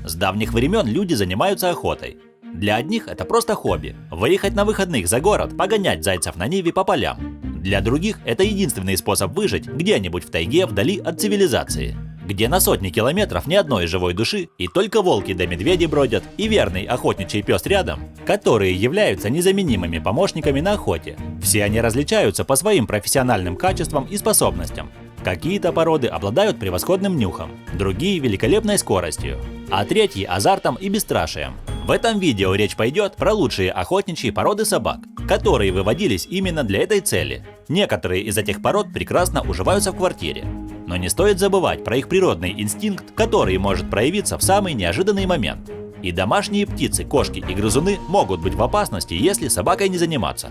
С давних времен люди занимаются охотой. Для одних это просто хобби – выехать на выходных за город, погонять зайцев на ниве по полям. Для других это единственный способ выжить где-нибудь в тайге вдали от цивилизации, где на сотни километров ни одной живой души, и только волки да медведи бродят, и верный охотничий пес рядом, которые являются незаменимыми помощниками на охоте. Все они различаются по своим профессиональным качествам и способностям. Какие-то породы обладают превосходным нюхом, другие – великолепной скоростью, а третьи – азартом и бесстрашием. В этом видео речь пойдет про лучшие охотничьи породы собак, которые выводились именно для этой цели. Некоторые из этих пород прекрасно уживаются в квартире. Но не стоит забывать про их природный инстинкт, который может проявиться в самый неожиданный момент. И домашние птицы, кошки и грызуны могут быть в опасности, если собакой не заниматься.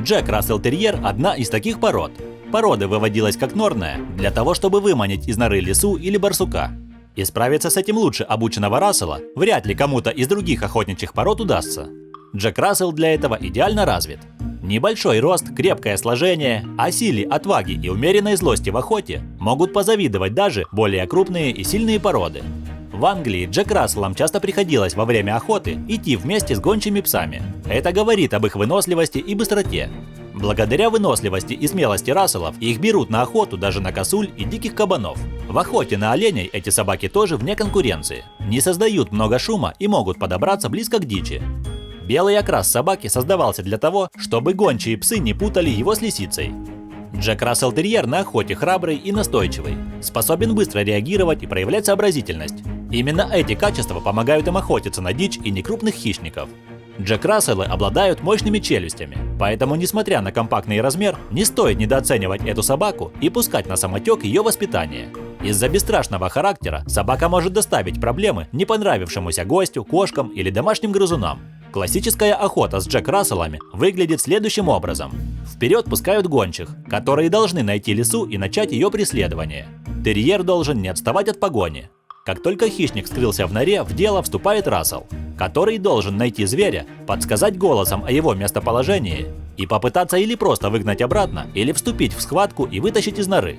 Джек Рассел Терьер – одна из таких пород. Порода выводилась как норная для того, чтобы выманить из норы лису или барсука. И справиться с этим лучше обученного Рассела вряд ли кому-то из других охотничьих пород удастся. Джек Рассел для этого идеально развит. Небольшой рост, крепкое сложение, о силе, отваге и умеренной злости в охоте могут позавидовать даже более крупные и сильные породы. В Англии Джек Расселам часто приходилось во время охоты идти вместе с гончими псами. Это говорит об их выносливости и быстроте. Благодаря выносливости и смелости Расселов их берут на охоту даже на косуль и диких кабанов. В охоте на оленей эти собаки тоже вне конкуренции, не создают много шума и могут подобраться близко к дичи. Белый окрас собаки создавался для того, чтобы гончие псы не путали его с лисицей. Джек Рассел Терьер на охоте храбрый и настойчивый, способен быстро реагировать и проявлять сообразительность. Именно эти качества помогают им охотиться на дичь и некрупных хищников. Джек Расселы обладают мощными челюстями, поэтому, несмотря на компактный размер, не стоит недооценивать эту собаку и пускать на самотек ее воспитание. Из-за бесстрашного характера собака может доставить проблемы не понравившемуся гостю, кошкам или домашним грызунам. Классическая охота с Джек Расселами выглядит следующим образом. Вперед пускают гончих, которые должны найти лису и начать ее преследование. Терьер должен не отставать от погони. Как только хищник скрылся в норе, в дело вступает Рассел, который должен найти зверя, подсказать голосом о его местоположении и попытаться или просто выгнать обратно, или вступить в схватку и вытащить из норы.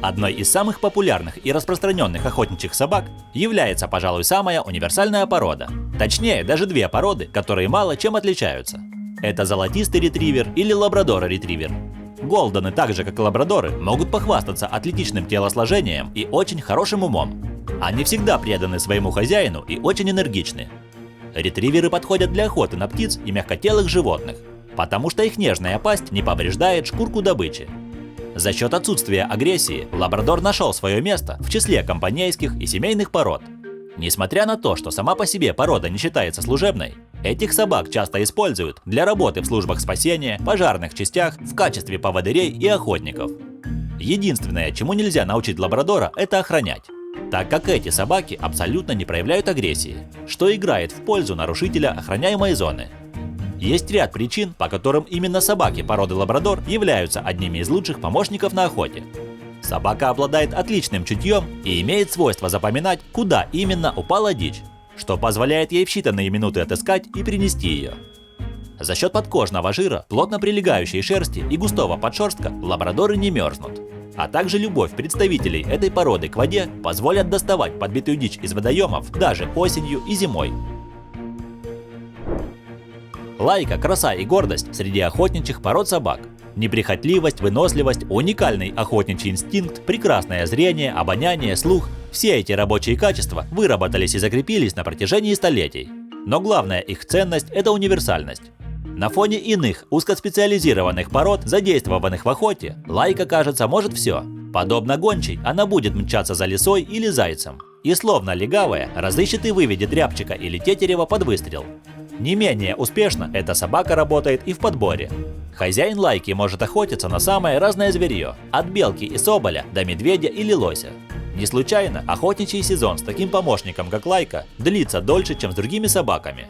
Одной из самых популярных и распространенных охотничьих собак является, пожалуй, самая универсальная порода. Точнее, даже две породы, которые мало чем отличаются. Это золотистый ретривер или лабрадор-ретривер. Голдены, так же как и лабрадоры, могут похвастаться атлетичным телосложением и очень хорошим умом. Они всегда преданы своему хозяину и очень энергичны. Ретриверы подходят для охоты на птиц и мягкотелых животных, потому что их нежная пасть не повреждает шкурку добычи. За счет отсутствия агрессии лабрадор нашел свое место в числе компанейских и семейных пород. Несмотря на то, что сама по себе порода не считается служебной, этих собак часто используют для работы в службах спасения, пожарных частях, в качестве поводырей и охотников. Единственное, чему нельзя научить лабрадора, это охранять, так как эти собаки абсолютно не проявляют агрессии, что играет в пользу нарушителя охраняемой зоны. Есть ряд причин, по которым именно собаки породы лабрадор являются одними из лучших помощников на охоте. Собака обладает отличным чутьем и имеет свойство запоминать, куда именно упала дичь, что позволяет ей в считанные минуты отыскать и принести ее. За счет подкожного жира, плотно прилегающей шерсти и густого подшерстка лабрадоры не мерзнут. А также любовь представителей этой породы к воде позволят доставать подбитую дичь из водоемов даже осенью и зимой. Лайка, краса и гордость среди охотничьих пород собак. Неприхотливость, выносливость, уникальный охотничий инстинкт, прекрасное зрение, обоняние, слух – все эти рабочие качества выработались и закрепились на протяжении столетий. Но главная их ценность – это универсальность. На фоне иных узкоспециализированных пород, задействованных в охоте, лайка, кажется, может все. Подобно гончей, она будет мчаться за лисой или зайцем. И словно легавая, разыщет и выведет рябчика или тетерева под выстрел. Не менее успешно эта собака работает и в подборе. Хозяин лайки может охотиться на самое разное зверье, от белки и соболя до медведя или лося. Не случайно охотничий сезон с таким помощником, как лайка, длится дольше, чем с другими собаками.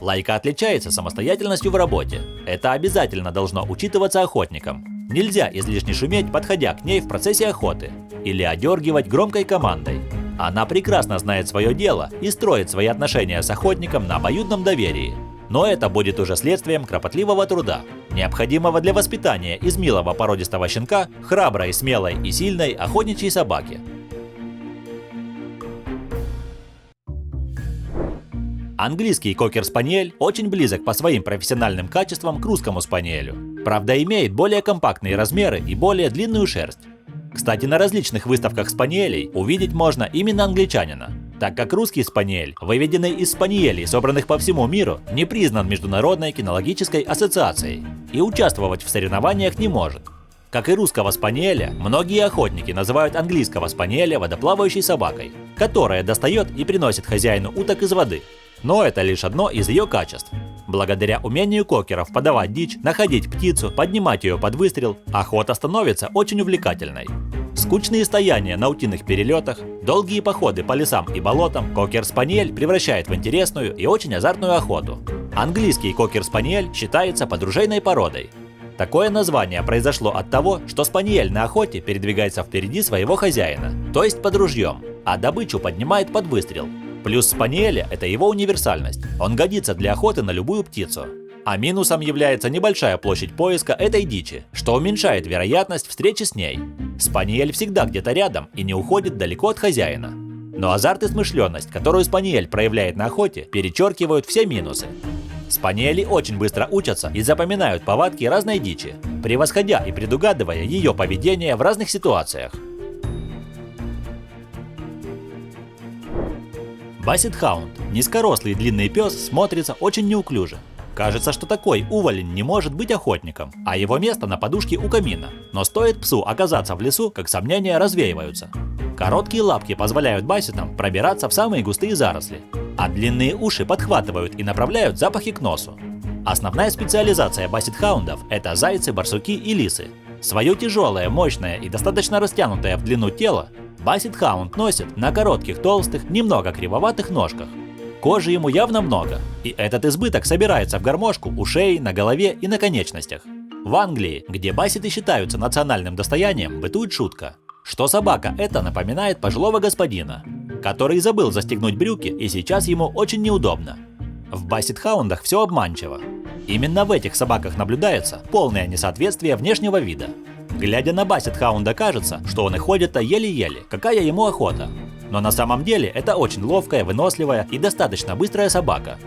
Лайка отличается самостоятельностью в работе. Это обязательно должно учитываться охотником. Нельзя излишне шуметь, подходя к ней в процессе охоты, или одергивать громкой командой. Она прекрасно знает свое дело и строит свои отношения с охотником на обоюдном доверии. Но это будет уже следствием кропотливого труда. необходимого для воспитания из милого породистого щенка храброй, смелой и сильной охотничьей собаки. Английский кокер-спаниель очень близок по своим профессиональным качествам к русскому спаниелю. Правда, имеет более компактные размеры и более длинную шерсть. Кстати, на различных выставках спаниелей увидеть можно именно англичанина, так как русский спаниель, выведенный из спаниелей, собранных по всему миру, не признан Международной кинологической ассоциацией и участвовать в соревнованиях не может. Как и русского спаниеля, многие охотники называют английского спаниеля водоплавающей собакой, которая достает и приносит хозяину уток из воды. Но это лишь одно из ее качеств. Благодаря умению кокеров подавать дичь, находить птицу, поднимать ее под выстрел, охота становится очень увлекательной. Скучные стояния на утиных перелетах, долгие походы по лесам и болотам кокер-спаниель превращает в интересную и очень азартную охоту. Английский кокер-спаниель считается подружейной породой. Такое название произошло от того, что спаниель на охоте передвигается впереди своего хозяина, то есть под ружьем, а добычу поднимает под выстрел. Плюс спаниеля – это его универсальность, он годится для охоты на любую птицу. А минусом является небольшая площадь поиска этой дичи, что уменьшает вероятность встречи с ней. Спаниель всегда где-то рядом и не уходит далеко от хозяина. Но азарт и смышленность, которую спаниель проявляет на охоте, перечеркивают все минусы. Спаниели очень быстро учатся и запоминают повадки разной дичи, превосходя и предугадывая ее поведение в разных ситуациях. Бассет-хаунд – низкорослый длинный пес, смотрится очень неуклюже. Кажется, что такой уволень не может быть охотником, а его место на подушке у камина. Но стоит псу оказаться в лесу, как сомнения развеиваются. Короткие лапки позволяют бассетам пробираться в самые густые заросли, а длинные уши подхватывают и направляют запахи к носу. Основная специализация бассет-хаундов – это зайцы, барсуки и лисы. Свое тяжелое, мощное и достаточно растянутое в длину тело бассет-хаунд носит на коротких, толстых, немного кривоватых ножках. Кожи ему явно много, и этот избыток собирается в гармошку у шеи, на голове и на конечностях. В Англии, где бассеты считаются национальным достоянием, бытует шутка, что собака эта напоминает пожилого господина, который забыл застегнуть брюки и сейчас ему очень неудобно. В бассет-хаундах все обманчиво. Именно в этих собаках наблюдается полное несоответствие внешнего вида. Глядя на бассет-хаунда, кажется, что он и ходит-то еле-еле, какая ему охота. Но на самом деле это очень ловкая, выносливая и достаточно быстрая собака.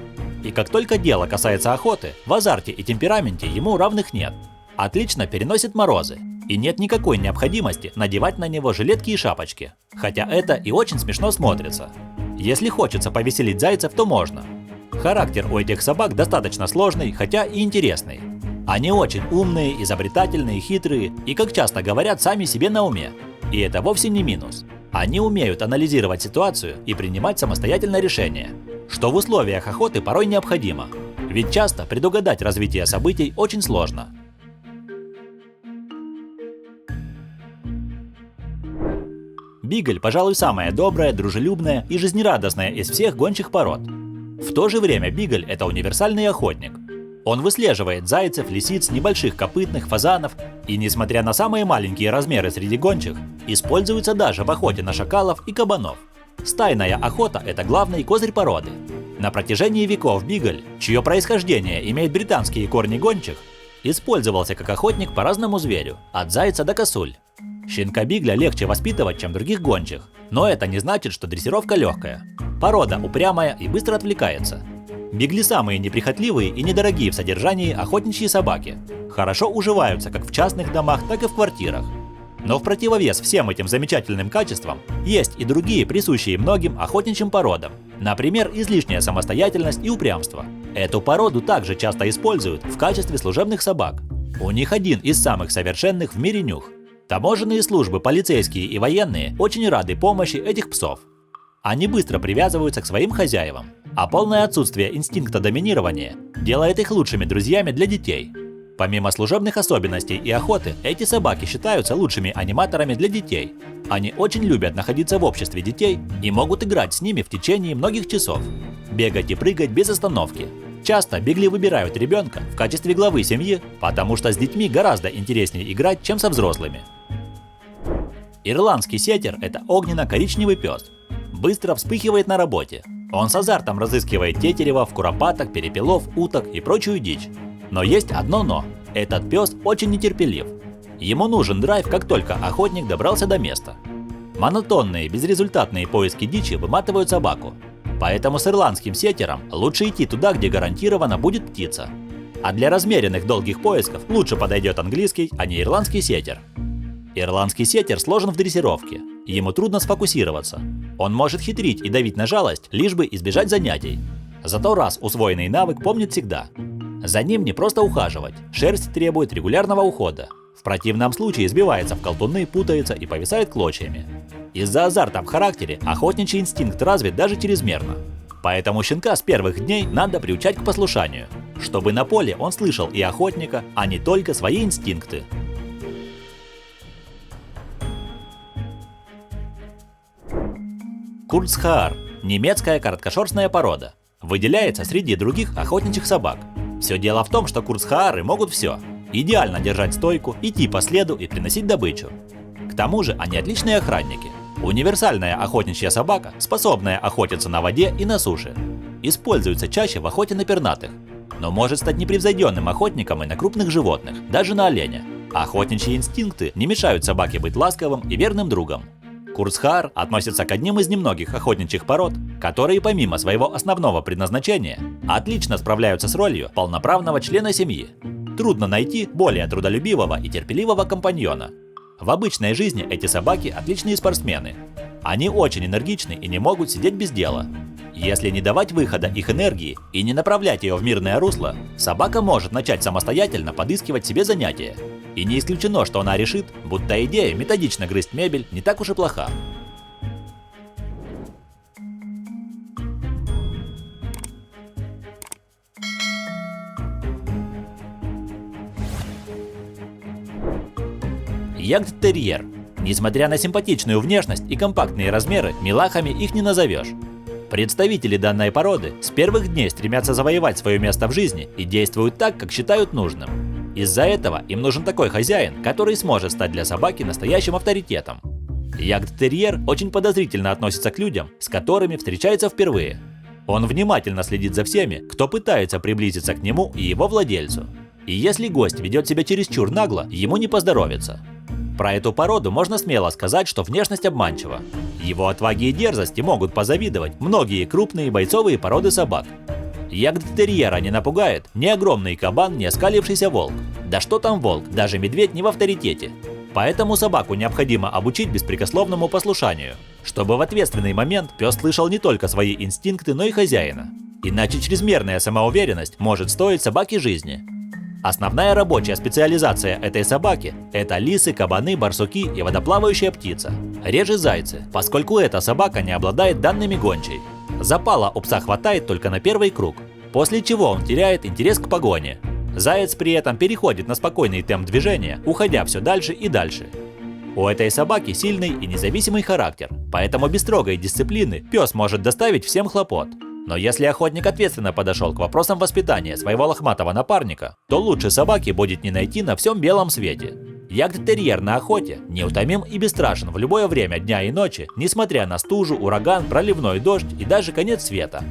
И как только дело касается охоты, в азарте и темпераменте ему равных нет. Отлично переносит морозы, и нет никакой необходимости надевать на него жилетки и шапочки. Хотя это и очень смешно смотрится. Если хочется повеселить зайцев, то можно. Характер у этих собак достаточно сложный, хотя и интересный. Они очень умные, изобретательные, хитрые и, как часто говорят, сами себе на уме. И это вовсе не минус. Они умеют анализировать ситуацию и принимать самостоятельно решения, что в условиях охоты порой необходимо, ведь часто предугадать развитие событий очень сложно. Бигль, пожалуй, самая добрая, дружелюбная и жизнерадостная из всех гончих пород. В то же время бигль – это универсальный охотник. Он выслеживает зайцев, лисиц, небольших копытных, фазанов и, несмотря на самые маленькие размеры среди гончих, используется даже в охоте на шакалов и кабанов. Стайная охота – это главный козырь породы. На протяжении веков бигль, чье происхождение имеет британские корни гончих, использовался как охотник по разному зверю, от зайца до косуль. Щенка бигля легче воспитывать, чем других гончих, но это не значит, что дрессировка легкая. Порода упрямая и быстро отвлекается. Бигли самые неприхотливые и недорогие в содержании охотничьи собаки. Хорошо уживаются как в частных домах, так и в квартирах. Но в противовес всем этим замечательным качествам есть и другие присущие многим охотничьим породам. Например, излишняя самостоятельность и упрямство. Эту породу также часто используют в качестве служебных собак. У них один из самых совершенных в мире нюх. Таможенные службы, полицейские и военные очень рады помощи этих псов. Они быстро привязываются к своим хозяевам, а полное отсутствие инстинкта доминирования делает их лучшими друзьями для детей. Помимо служебных особенностей и охоты, эти собаки считаются лучшими аниматорами для детей. Они очень любят находиться в обществе детей и могут играть с ними в течение многих часов, бегать и прыгать без остановки. Часто бигли выбирают ребенка в качестве главы семьи, потому что с детьми гораздо интереснее играть, чем со взрослыми. Ирландский сеттер – это огненно-коричневый пес. Быстро вспыхивает на работе. Он с азартом разыскивает тетеревов, куропаток, перепелов, уток и прочую дичь. Но есть одно «но». Этот пес очень нетерпелив. Ему нужен драйв, как только охотник добрался до места. Монотонные, безрезультатные поиски дичи выматывают собаку. Поэтому с ирландским сеттером лучше идти туда, где гарантированно будет птица. А для размеренных долгих поисков лучше подойдет английский, а не ирландский сеттер. Ирландский сеттер сложен в дрессировке. Ему трудно сфокусироваться. Он может хитрить и давить на жалость, лишь бы избежать занятий. Зато раз усвоенный навык помнит всегда. За ним не просто ухаживать, шерсть требует регулярного ухода. В противном случае сбивается в колтуны, путается и повисает клочьями. Из-за азарта в характере охотничий инстинкт развит даже чрезмерно. Поэтому щенка с первых дней надо приучать к послушанию, чтобы на поле он слышал и охотника, а не только свои инстинкты. Курцхаар – немецкая короткошерстная порода. Выделяется среди других охотничьих собак. Все дело в том, что курцхаары могут все. Идеально держать стойку, идти по следу и приносить добычу. К тому же они отличные охранники. Универсальная охотничья собака, способная охотиться на воде и на суше. Используется чаще в охоте на пернатых, но может стать непревзойденным охотником и на крупных животных, даже на оленя. Охотничьи инстинкты не мешают собаке быть ласковым и верным другом. Курцхаар относится к одним из немногих охотничьих пород, которые помимо своего основного предназначения отлично справляются с ролью полноправного члена семьи. Трудно найти более трудолюбивого и терпеливого компаньона. В обычной жизни эти собаки отличные спортсмены. Они очень энергичны и не могут сидеть без дела. Если не давать выхода их энергии и не направлять ее в мирное русло, собака может начать самостоятельно подыскивать себе занятия. И не исключено, что она решит, будто идея методично грызть мебель не так уж и плоха. Ягдтерьер. Несмотря на симпатичную внешность и компактные размеры, милахами их не назовешь. Представители данной породы с первых дней стремятся завоевать свое место в жизни и действуют так, как считают нужным. Из-за этого им нужен такой хозяин, который сможет стать для собаки настоящим авторитетом. Ягдтерьер очень подозрительно относится к людям, с которыми встречается впервые. Он внимательно следит за всеми, кто пытается приблизиться к нему и его владельцу. И если гость ведет себя чересчур нагло, ему не поздоровится. Про эту породу можно смело сказать, что внешность обманчива. Его отваге и дерзости могут позавидовать многие крупные бойцовые породы собак. Ягдтерьера не напугает ни огромный кабан, ни оскалившийся волк. Да что там волк, даже медведь не в авторитете. Поэтому собаку необходимо обучить беспрекословному послушанию, чтобы в ответственный момент пес слышал не только свои инстинкты, но и хозяина. Иначе чрезмерная самоуверенность может стоить собаке жизни. Основная рабочая специализация этой собаки – это лисы, кабаны, барсуки и водоплавающая птица. Реже зайцы, поскольку эта собака не обладает данными гончей. Запала у пса хватает только на первый круг, после чего он теряет интерес к погоне. Заяц при этом переходит на спокойный темп движения, уходя все дальше и дальше. У этой собаки сильный и независимый характер, поэтому без строгой дисциплины пес может доставить всем хлопот. Но если охотник ответственно подошел к вопросам воспитания своего лохматого напарника, то лучше собаки будет не найти на всем белом свете. Ягдтерьер на охоте неутомим и бесстрашен в любое время дня и ночи, несмотря на стужу, ураган, проливной дождь и даже конец света.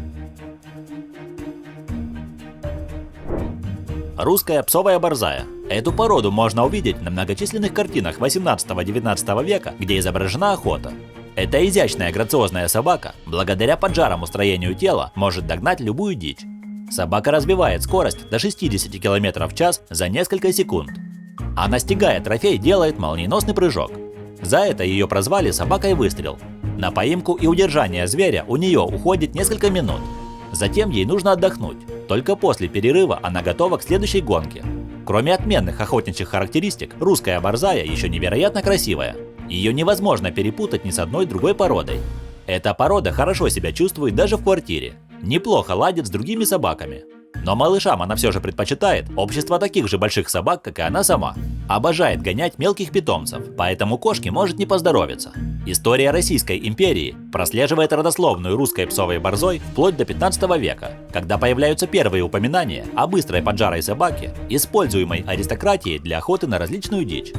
Русская псовая борзая. Эту породу можно увидеть на многочисленных картинах 18-19 века, где изображена охота. Эта изящная грациозная собака, благодаря поджарому строению тела, может догнать любую дичь. Собака разбивает скорость до 60 км в час за несколько секунд. А настигая трофей, делает молниеносный прыжок. За это ее прозвали собакой-выстрел. На поимку и удержание зверя у нее уходит несколько минут. Затем ей нужно отдохнуть. Только после перерыва она готова к следующей гонке. Кроме отменных охотничьих характеристик, русская борзая еще невероятно красивая. Ее невозможно перепутать ни с одной другой породой. Эта порода хорошо себя чувствует даже в квартире. Неплохо ладит с другими собаками. Но малышам она все же предпочитает общество таких же больших собак, как и она сама. Обожает гонять мелких питомцев, поэтому кошке может не поздоровиться. История Российской империи прослеживает родословную русской псовой борзой вплоть до 15 века, когда появляются первые упоминания о быстрой поджарой собаке, используемой аристократией для охоты на различную дичь.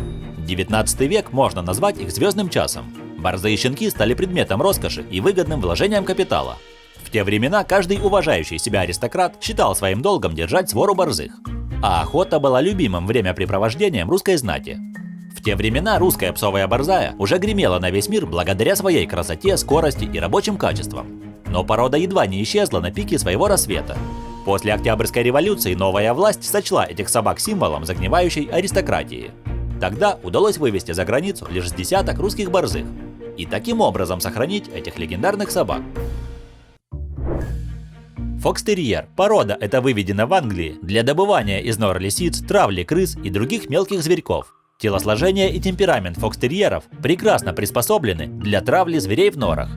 19 век можно назвать их звездным часом. Борзые щенки стали предметом роскоши и выгодным вложением капитала. В те времена каждый уважающий себя аристократ считал своим долгом держать свору борзых. а охота была любимым времяпрепровождением русской знати. В те времена русская псовая борзая уже гремела на весь мир благодаря своей красоте, скорости и рабочим качествам. Но порода едва не исчезла на пике своего рассвета. После Октябрьской революции новая власть сочла этих собак символом загнивающей аристократии. Тогда удалось вывести за границу лишь с десяток русских борзых и таким образом сохранить этих легендарных собак. Фокстерьер. Порода эта выведена в Англии для добывания из нор лисиц, травли крыс и других мелких зверьков. Телосложение и темперамент фокстерьеров прекрасно приспособлены для травли зверей в норах.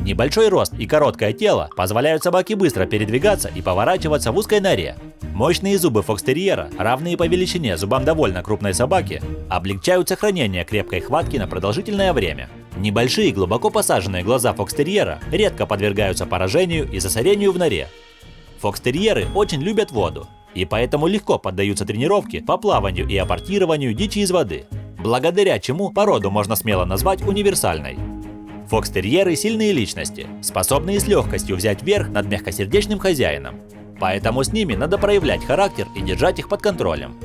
Небольшой рост и короткое тело позволяют собаке быстро передвигаться и поворачиваться в узкой норе. Мощные зубы фокстерьера, равные по величине зубам довольно крупной собаки, облегчают сохранение крепкой хватки на продолжительное время. Небольшие глубоко посаженные глаза фокстерьера редко подвергаются поражению и засорению в норе. Фокстерьеры очень любят воду, и поэтому легко поддаются тренировке по плаванию и аппортированию дичи из воды, благодаря чему породу можно смело назвать универсальной. Фокстерьеры – сильные личности, способные с легкостью взять верх над мягкосердечным хозяином, поэтому с ними надо проявлять характер и держать их под контролем.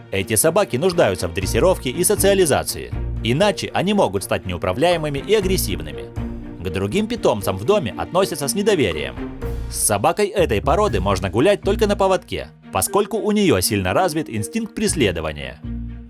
Эти собаки нуждаются в дрессировке и социализации, иначе они могут стать неуправляемыми и агрессивными. К другим питомцам в доме относятся с недоверием. С собакой этой породы можно гулять только на поводке, поскольку у нее сильно развит инстинкт преследования.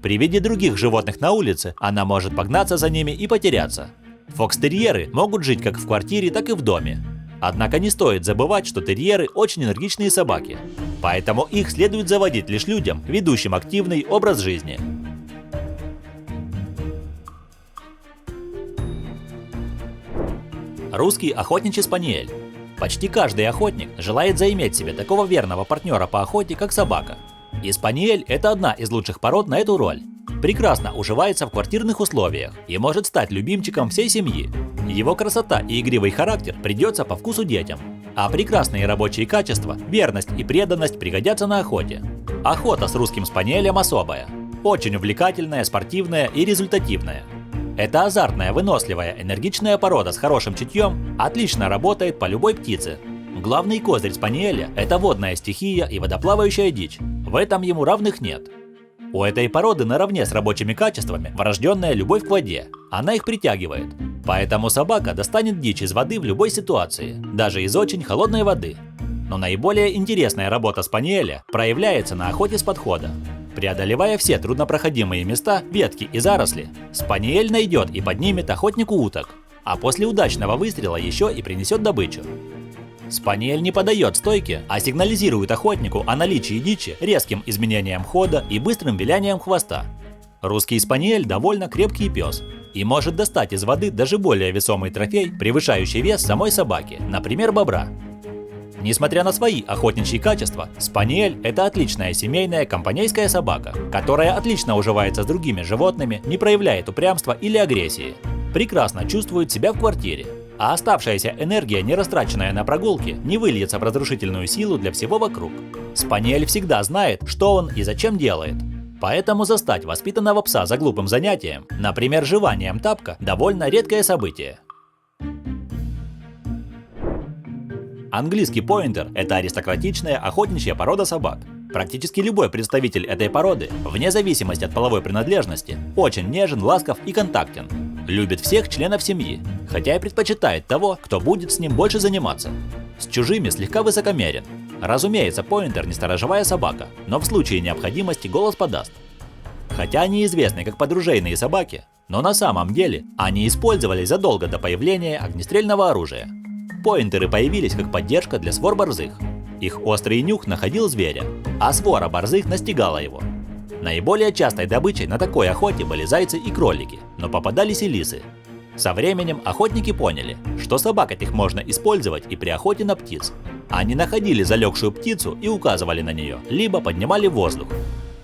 При виде других животных на улице она может погнаться за ними и потеряться. Фокстерьеры могут жить как в квартире, так и в доме. Однако не стоит забывать, что терьеры очень энергичные собаки, поэтому их следует заводить лишь людям, ведущим активный образ жизни. Русский охотничий спаниель. Почти каждый охотник желает заиметь себе такого верного партнера по охоте, как собака. И спаниель – это одна из лучших пород на эту роль. Прекрасно уживается в квартирных условиях и может стать любимчиком всей семьи. Его красота и игривый характер придется по вкусу детям. А прекрасные рабочие качества, верность и преданность пригодятся на охоте. Охота с русским спаниелем особая. Очень увлекательная, спортивная и результативная. Это азартная, выносливая, энергичная порода с хорошим чутьем, отлично работает по любой птице. Главный козырь спаниеля – это водная стихия и водоплавающая дичь. В этом ему равных нет. У этой породы наравне с рабочими качествами врожденная любовь к воде. Она их притягивает. Поэтому собака достанет дичь из воды в любой ситуации, даже из очень холодной воды. Но наиболее интересная работа спаниеля проявляется на охоте с подхода. Преодолевая все труднопроходимые места, ветки и заросли, спаниель найдет и поднимет охотнику уток, а после удачного выстрела еще и принесет добычу. Спаниель не подает стойки, а сигнализирует охотнику о наличии дичи резким изменением хода и быстрым вилянием хвоста. Русский спаниель довольно крепкий пес и может достать из воды даже более весомый трофей, превышающий вес самой собаки, например, бобра. Несмотря на свои охотничьи качества, спаниель – это отличная семейная компанейская собака, которая отлично уживается с другими животными, не проявляет упрямства или агрессии, прекрасно чувствует себя в квартире, а оставшаяся энергия, не растраченная на прогулки, не выльется в разрушительную силу для всего вокруг. Спаниель всегда знает, что он и зачем делает. Поэтому застать воспитанного пса за глупым занятием, например, жеванием тапка, довольно редкое событие. Английский пойнтер – это аристократичная охотничья порода собак. Практически любой представитель этой породы, вне зависимости от половой принадлежности, очень нежен, ласков и контактен. Любит всех членов семьи, хотя и предпочитает того, кто будет с ним больше заниматься. С чужими слегка высокомерен. Разумеется, пойнтер не сторожевая собака, но в случае необходимости голос подаст. Хотя они известны как подружейные собаки, но на самом деле они использовались задолго до появления огнестрельного оружия. Пойнтеры появились как поддержка для свор борзых. Их острый нюх находил зверя, а свора борзых настигала его. Наиболее частой добычей на такой охоте были зайцы и кролики, но попадались и лисы. Со временем охотники поняли, что собак этих можно использовать и при охоте на птиц. Они находили залегшую птицу и указывали на нее, либо поднимали в воздух.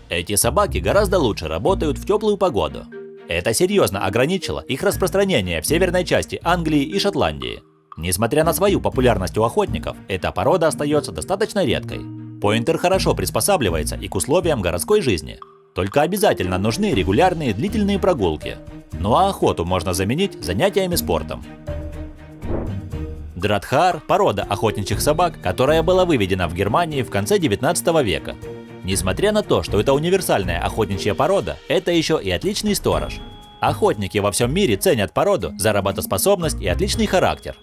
Эти собаки гораздо лучше работают в теплую погоду. Это серьезно ограничило их распространение в северной части Англии и Шотландии. Несмотря на свою популярность у охотников, эта порода остается достаточно редкой. Пойнтер хорошо приспосабливается и к условиям городской жизни. Только обязательно нужны регулярные длительные прогулки. Ну а охоту можно заменить занятиями спортом. Дратхаар – порода охотничьих собак, которая была выведена в Германии в конце 19 века. Несмотря на то, что это универсальная охотничья порода, это еще и отличный сторож. Охотники во всем мире ценят породу за работоспособность и отличный характер.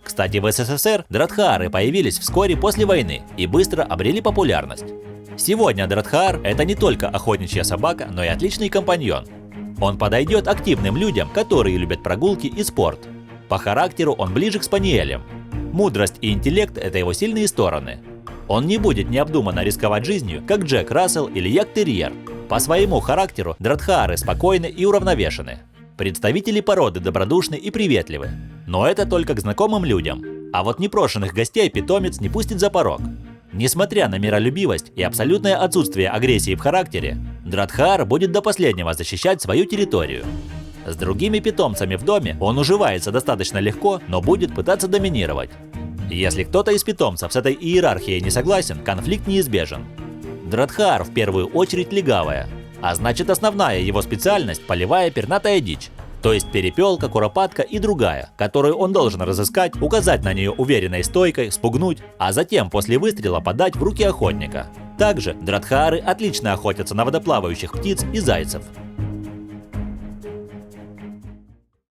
Кстати, в СССР дротхаары появились вскоре после войны и быстро обрели популярность. Сегодня дротхаар – это не только охотничья собака, но и отличный компаньон. Он подойдет активным людям, которые любят прогулки и спорт. По характеру он ближе к спаниелям. Мудрость и интеллект – это его сильные стороны. Он не будет необдуманно рисковать жизнью, как Джек Рассел или як-терьер. По своему характеру дротхаары спокойны и уравновешены. Представители породы добродушны и приветливы. Но это только к знакомым людям. А вот непрошенных гостей питомец не пустит за порог. Несмотря на миролюбивость и абсолютное отсутствие агрессии в характере, дротхаар будет до последнего защищать свою территорию. С другими питомцами в доме он уживается достаточно легко, но будет пытаться доминировать. Если кто-то из питомцев с этой иерархией не согласен, конфликт неизбежен. Дротхаар в первую очередь легавая, а значит основная его специальность – полевая пернатая дичь. То есть перепелка, куропатка и другая, которую он должен разыскать, указать на нее уверенной стойкой, спугнуть, а затем после выстрела подать в руки охотника. Также дротхаары отлично охотятся на водоплавающих птиц и зайцев.